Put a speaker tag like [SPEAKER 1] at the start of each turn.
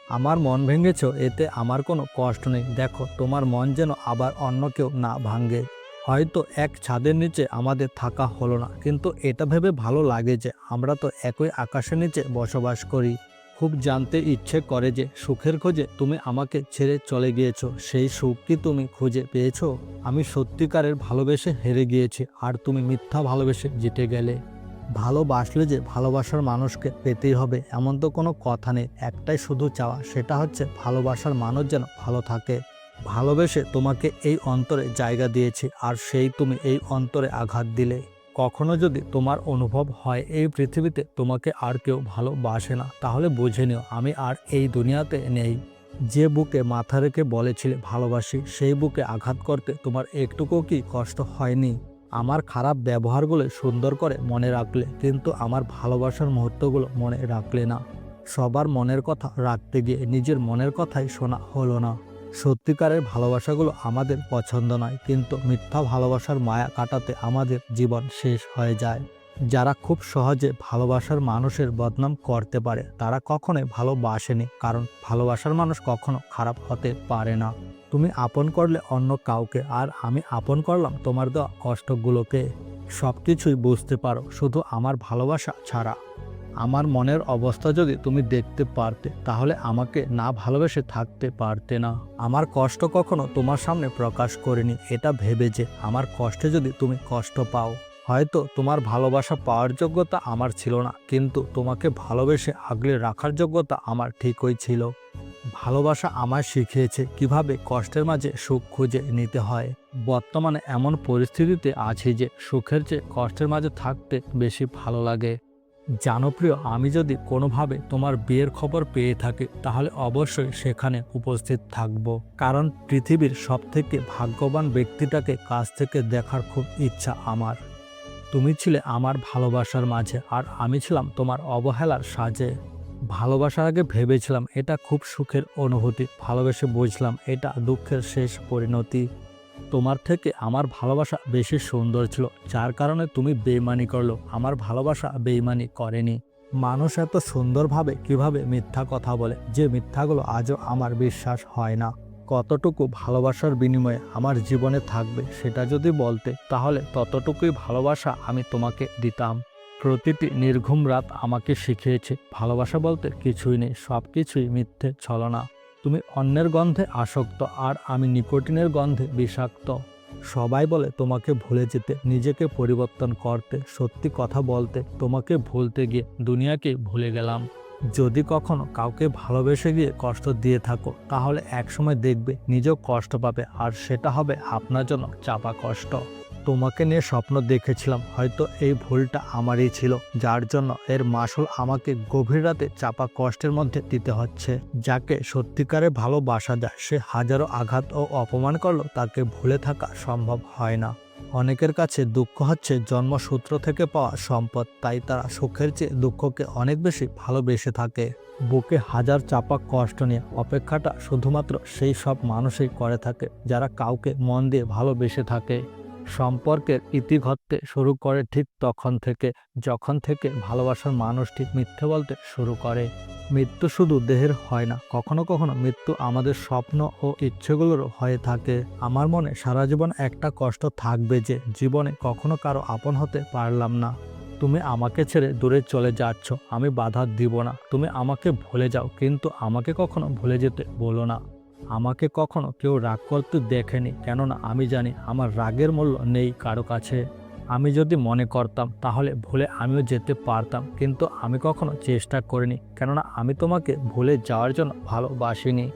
[SPEAKER 1] আমার মন ভেঙেছো, এতে আমার কোনো কষ্ট নেই। দেখো, তোমার মন যেন আবার অন্য কেউ না ভাঙে। হয়তো এক ছাদের নিচে আমাদের থাকা হলো না, কিন্তু এটা ভেবে ভালো লাগে যে আমরা তো একই আকাশের নিচে বসবাস করি। খুব জানতে ইচ্ছে করে যে সুখের খোঁজে তুমি আমাকে ছেড়ে চলে গিয়েছো, সেই সুখ কি তুমি খুঁজে পেয়েছো? আমি সত্যিকারের ভালোবেসে হেরে গিয়েছি, আর তুমি মিথ্যা ভালোবেসে জিতে গেলে। ভালোবাসলে যে ভালোবাসার মানুষকে পেতেই হবে এমন তো কোনো কথা নেই। একটাই শুধু চাওয়া, সেটা হচ্ছে ভালোবাসার মানুষ যেন ভালো থাকে। ভালোবেসে তোমাকে এই অন্তরে জায়গা দিয়েছি, আর সেই তুমি এই অন্তরে আঘাত দিলে। কখনো যদি তোমার অনুভব হয় এই পৃথিবীতে তোমাকে আর কেউ ভালোবাসে না, তাহলে বুঝে নিও আমি আর এই দুনিয়াতে নেই। যে বুকে মাথা রেখে বলেছিলে ভালোবাসি, সেই বুকে আঘাত করতে তোমার একটুকুও কি কষ্ট হয়নি? আমার খারাপ ব্যবহারগুলো সুন্দর করে মনে রাখলে, কিন্তু আমার ভালোবাসার মুহূর্তগুলো মনে রাখলে না। সবার মনের কথা রাখতে গিয়ে নিজের মনের কথাই শোনা হলো না। সত্যিকারের ভালোবাসাগুলো আমাদের পছন্দ নয়, কিন্তু মিথ্যা ভালোবাসার মায়া কাটাতে আমাদের জীবন শেষ হয়ে যায়। যারা খুব সহজে ভালোবাসার মানুষের বদনাম করতে পারে তারা কখনোই ভালোবাসেনি, কারণ ভালোবাসার মানুষ কখনো খারাপ হতে পারে না। তুমি আপন করলে অন্য কাউকে, আর আমি আপন করলাম তোমার দেওয়া কষ্টগুলোকে। সবকিছুই বুঝতে পারো, শুধু আমার ভালোবাসা ছাড়া। আমার মনের অবস্থা যদি তুমি দেখতে পারতে, তাহলে আমাকে না ভালোবেসে থাকতে পারতে না। আমার কষ্ট কখনো তোমার সামনে প্রকাশ করিনি, এটা ভেবে যে আমার কষ্টে যদি তুমি কষ্ট পাও। হয়তো তোমার ভালোবাসা পাওয়ার যোগ্যতা আমার ছিল না, কিন্তু তোমাকে ভালোবেসে আগলে রাখার যোগ্যতা আমার ঠিকই ছিল। ভালোবাসা আমায় শিখিয়েছে কিভাবে কষ্টের মাঝে সুখ খুঁজে নিতে হয়। বর্তমানে এমন পরিস্থিতিতে আছি যে সুখের চেয়ে কষ্টের মাঝে থাকতে বেশি ভালো লাগে। জানো প্রিয়, আমি যদি কোনোভাবে তোমার বিয়ের খবর পেয়ে থাকি, তাহলে অবশ্যই সেখানে উপস্থিত থাকব। কারণ পৃথিবীর সবথেকে ভাগ্যবান ব্যক্তিটাকে কাছ থেকে দেখার খুব ইচ্ছা আমার। তুমি ছিলে আমার ভালোবাসার মাঝে, আর আমি ছিলাম তোমার অবহেলার সাজে। ভালোবাসার আগে ভেবেছিলাম এটা খুব সুখের অনুভূতি, ভালোবেসে বুঝলাম এটা দুঃখের শেষ পরিণতি। তোমার থেকে আমার ভালোবাসা বেশি সুন্দর ছিল, যার কারণে তুমি বেইমানি করলো। আমার ভালোবাসা বেইমানি করেনি। মানুষ এত সুন্দরভাবে কিভাবে মিথ্যা কথা বলে, যে মিথ্যাগুলো আজও আমার বিশ্বাস হয় না। কতটুকু ভালোবাসার বিনিময়ে আমার জীবনে থাকবে সেটা যদি বলতে, তাহলে ততটুকুই ভালোবাসা আমি তোমাকে দিতাম। প্রতিটি নির্ঘুম রাত আমাকে শিখিয়েছে ভালোবাসা বলতে কিছুই নেই, সব কিছুই মিথ্যে ছলনা। তুমি অন্যের গন্ধে আসক্ত, আর আমি নিকোটিনের গন্ধে বিষাক্ত। সবাই বলে তোমাকে ভুলে যেতে, নিজেকে পরিবর্তন করতে, সত্যি কথা বলতে তোমাকে ভুলতে গিয়ে দুনিয়াকে ভুলে গেলাম। যদি কখনো কাউকে ভালোবেসে গিয়ে কষ্ট দিয়ে থাকো, তাহলে একসময় দেখবে নিজেও কষ্ট পাবে, আর সেটা হবে আপনার জন্য চাপা কষ্ট। তোমাকে নিয়ে স্বপ্ন দেখেছিলাম, হয়তো এই ভুলটা আমারই ছিল, যার জন্য এর মাসুল আমাকে গভীর রাতে চাপা কষ্টের মধ্যে দিতে হচ্ছে। যাকে সত্যিকারে ভালোবাসা যায়, সে হাজারো আঘাত ও অপমান করলেও তাকে ভুলে থাকা সম্ভব হয় না। অনেকের কাছে দুঃখ হচ্ছে জন্মসূত্র থেকে পাওয়া সম্পদ, তাই তারা সুখের চেয়ে দুঃখকে অনেক বেশি ভালোবেসে থাকে। বুকে হাজার চাপা কষ্ট নিয়ে অপেক্ষাটা শুধুমাত্র সেই সব মানুষই করে থাকে যারা কাউকে মন দিয়ে ভালোবেসে থাকে। সম্পর্কের ইতি ঘটতে শুরু করে ঠিক যখন থেকে ভালোবাসার মানুষটি মিথ্যে বলতে শুরু করে। মৃত্যু শুধু দেহের হয় না, কখনো কখনো মৃত্যু আমাদের স্বপ্ন ও ইচ্ছেগুলোরও হয়ে থাকে। আমার মনে সারা জীবন একটা কষ্ট থাকবে যে জীবনে কখনো কারো আপন হতে পারলাম না। তুমি আমাকে ছেড়ে দূরে চলে যাচ্ছ, আমি বাধা দিব না। তুমি আমাকে ভুলে যাও, কিন্তু আমাকে কখনো ভুলে যেতে বলো না। আমাকে কখনো কেউ রাগ করতে দেখেনি, কেননা আমি জানি আমার রাগের মূল্য নেই কারো কাছে। আমি যদি মনে করতাম তাহলে ভুলে আমিও যেতে পারতাম, কিন্তু আমি কখনো চেষ্টা করিনি, কেননা আমি তোমাকে ভুলে যাওয়ার জন্য ভালোবাসিনি।